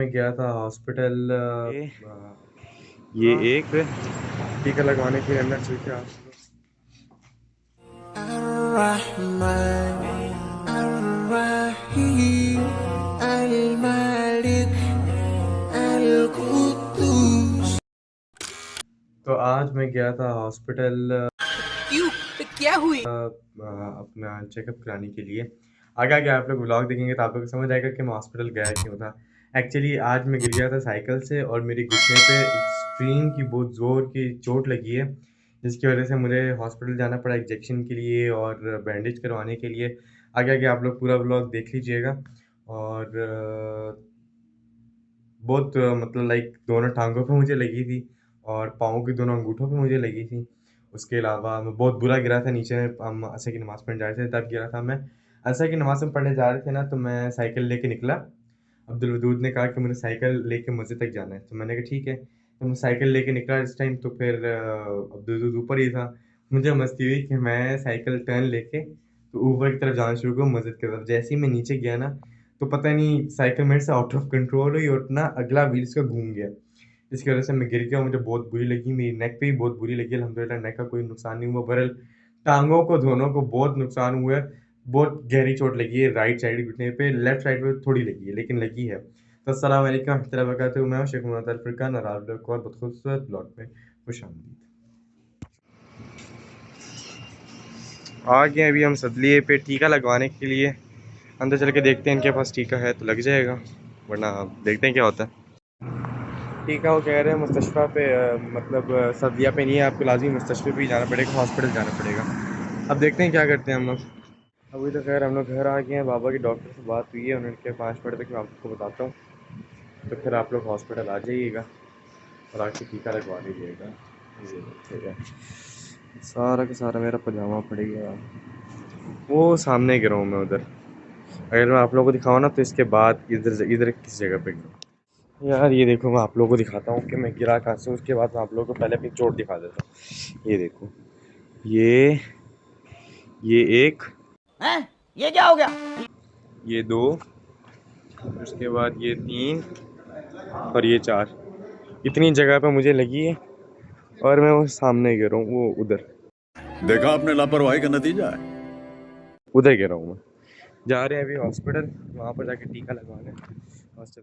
मैं गया था हॉस्पिटल ये एक टीका लगवाने के लिए अंदर चल के तो आज मैं गया था हॉस्पिटल क्यों? क्या हुई? अपना चेकअप कराने के लिए। आगे आगे आप लोग व्लॉग देखेंगे तो आप लोग को समझ आएगा कि मैं हॉस्पिटल गया क्यों था। एक्चुअली आज मैं गिर गया था साइकिल से और मेरी घुटने पे एक्सट्रीम की बहुत ज़ोर की चोट लगी है, जिसकी वजह से मुझे हॉस्पिटल जाना पड़ा इंजेक्शन के लिए और बैंडेज करवाने के लिए। आगे आगे आप लोग पूरा व्लॉग देख लीजिएगा। और बहुत मतलब लाइक दोनों टाँगों पे मुझे लगी थी और पाँव के दोनों अंगूठों पे मुझे लगी थी। उसके अलावा मैं बहुत बुरा गिरा था नीचे, हम असर की नमाज़ पढ़ने जा रहे थे तब गिरा था मैं। असर की नमाज़ में पढ़ने जा रहे थे ना, तो मैं साइकिल लेके निकला। अब्दुल वदूद ने कहा कि मुझे साइकिल लेके मस्जिद तक जाना है, तो मैंने कहा ठीक है। तो मैं साइकिल लेके निकला इस टाइम, तो फिर अब्दुल वदूद ऊपर ही था। मुझे मस्ती हुई कि मैं साइकिल टर्न लेके तो ऊपर की तरफ जाना शुरू करूँ मस्जिद की तरफ। जैसे ही मैं नीचे गया ना, तो पता नहीं साइकिल मेरे से आउट ऑफ कंट्रोल हुई और ना अगला व्हील इसका घूम गया। इसकी वजह से मैं गिर गया, मुझे बहुत बुरी लगी, मेरी नेक पे भी बहुत बुरी लगी। अल्हम्दुलिल्लाह नेक का कोई नुकसान नहीं हुआ, बहरहाल टाँगों को दोनों को बहुत नुकसान हुआ है। बहुत गहरी चोट लगी है राइट साइड घुटने पे, लेफ्ट साइड पे थोड़ी लगी है, लेकिन लगी है। तो अस्सलाम वालेकुम रहमतुल्लाहि व बरकातहू। मैं हूँ शेख मोहम्मद अल फुरकान और आप लोग को और बहुत खूबसूरत ब्लॉग में खुशामदीद। आ गए अभी हम सदलिए पे टीका लगवाने के लिए। अंदर चल के देखते हैं इनके पास टीका है तो लग जाएगा, वरना देखते हैं क्या होता है। टीका वो कह रहे हैं मुस्तशफ़ा पे मतलब सदलिया पे नहीं है, आपको लाज़मी मुस्तशफ़े पे ही जाना पड़ेगा, हॉस्पिटल जाना पड़ेगा। अब देखते हैं क्या करते हैं हम लोग। अभी तो खैर हम लोग घर आ गए हैं, बाबा की डॉक्टर से बात हुई है, उनके 5 मिनट तक मैं आपको बताता हूँ। तो फिर आप लोग हॉस्पिटल आ जाइएगा और आके टीका लगवा लीजिएगा। ये ठीक है, सारा का सारा मेरा पजामा पड़ गया, वो सामने गिरा हूँ मैं उधर। अगर मैं आप लोगों को दिखाऊँ ना, तो इसके बाद इधर इधर किस जगह पे गिरा यार, ये देखो मैं आप लोगों को दिखाता हूँ कि मैं गिरा कहाँ से। उसके बाद मैं आप लोगों को पहले अपनी चोट दिखा देता हूँ। ये देखो, ये ये एक, हैं? ये क्या हो गया? ये दो, उसके बाद ये तीन और ये चार। इतनी जगह पे मुझे लगी है और मैं वो सामने गिरा हूँ, वो उधर देखा आपने लापरवाही का नतीजा है। उधर गिरा हूँ मैं। जा रहे हैं अभी हॉस्पिटल, वहाँ पर जाके टीका लगवाना है हॉस्टल।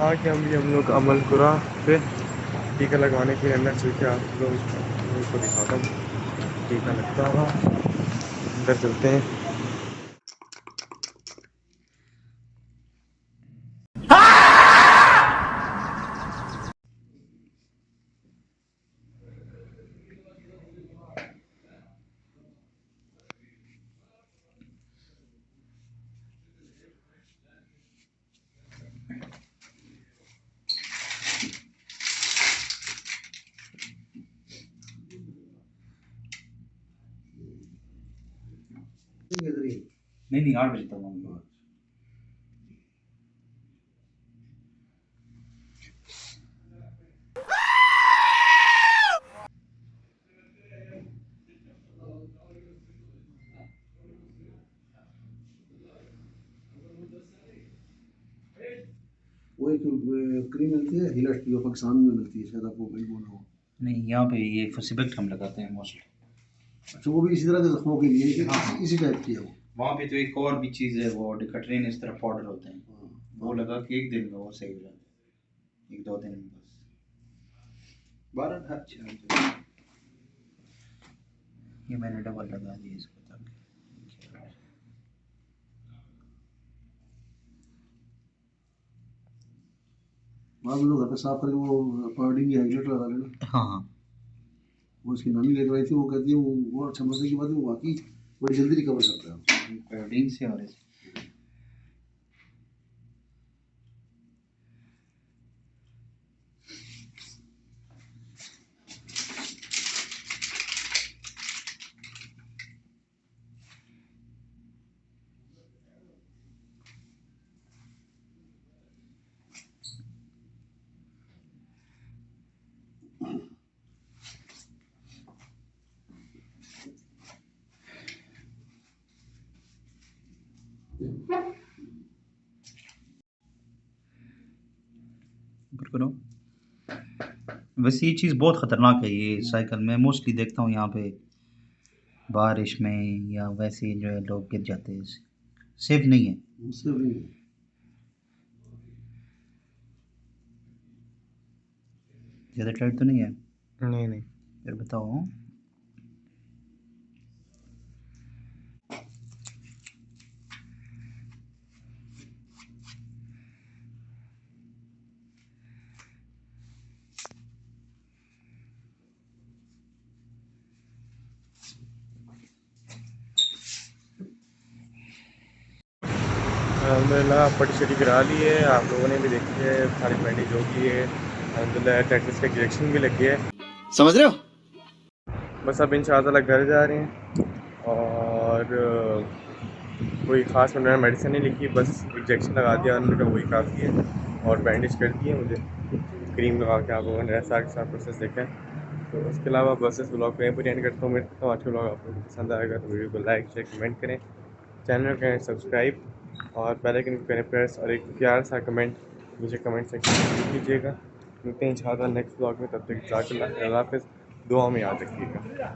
आके हम लोग अमल कुरा पे टीका लगवाने के लिए अंदर चल के आप लोग को दिखाता हूँ टीका लगता हुआ। अंदर चलते हैं। नहीं नहीं 8 बजे तक होंगे। वो एक क्रीम मिलती है हिलट की, वो पाकिस्तान में मिलती है, शायद आपको वही बोल रहा हूँ। नहीं यहाँ पे ये फसीबेक्ट हम लगाते हैं मोस्टली। अच्छा, वो भी इसी तरह के जख्मों के लिए कि हाँ। इसी टाइप की है वो। वहाँ पे तो एक और भी चीज़ है, वो डिकटरीन इस तरह पाउडर होते हैं, हाँ, वो लगा के एक दिन में वो सही हो जाता है, 1-2 दिन में बस। 12 अच्छा, ये मैंने डबल लगा दिया इसको ताकि बाद में तो घर पे साफ करके वो पाउडर की हाईलाइट लगा लेना। हाँ हाँ। वो उसकी नानी लेकर आई थी, वो कहती है वो अच्छा मसले की बात है, वो वाकई बड़ी जल्दी रिकवर करता है। पायोडीन से और ऐसे। करो। वैसे ये चीज़ बहुत ख़तरनाक है, ये साइकिल मैं मोस्टली देखता हूँ यहाँ पे बारिश में या वैसे ही जो है लोग गिर जाते हैं, सेफ नहीं है। मुझसे भी ज़्यादा टाइट तो नहीं है? नहीं नहीं। फिर बताओ। अल्हम्दुलिल्लाह पट्टी शट्टी करा ली है, आप लोगों ने भी देखी है, सारी बैंडेज हो गई है। अल्हम्दुलिल्लाह टेटनस का इंजेक्शन भी लग गया है। समझ रहे हो? बस अब इंशाअल्लाह घर जा रहे हैं और कोई ख़ास उन्होंने मेडिसिन नहीं लिखी, बस इंजेक्शन लगा दिया उन्होंने कहा वही काफ़ी है और बैंडेज कर दिए मुझे क्रीम लगा के। आप लोगों ने ऐसा के साथ प्रोसेस देखा है। तो उसके अलावा बस इस ब्लॉग को यहीं पर एंड करता हूँ। मेरे आज का ब्लॉग आप लोगों को पसंद आएगा तो वीडियो को लाइक शेयर कमेंट करें, चैनल को करें सब्सक्राइब और बेल आइकन को करें प्रेस और एक प्यार सा कमेंट नीचे कमेंट सेक्शन में लिख लीजिएगा। मिलते हैं इंशाअल्लाह नेक्स्ट ब्लॉग में, तब तक अल्लाह हाफ़िज़, दुआ में याद रखिएगा।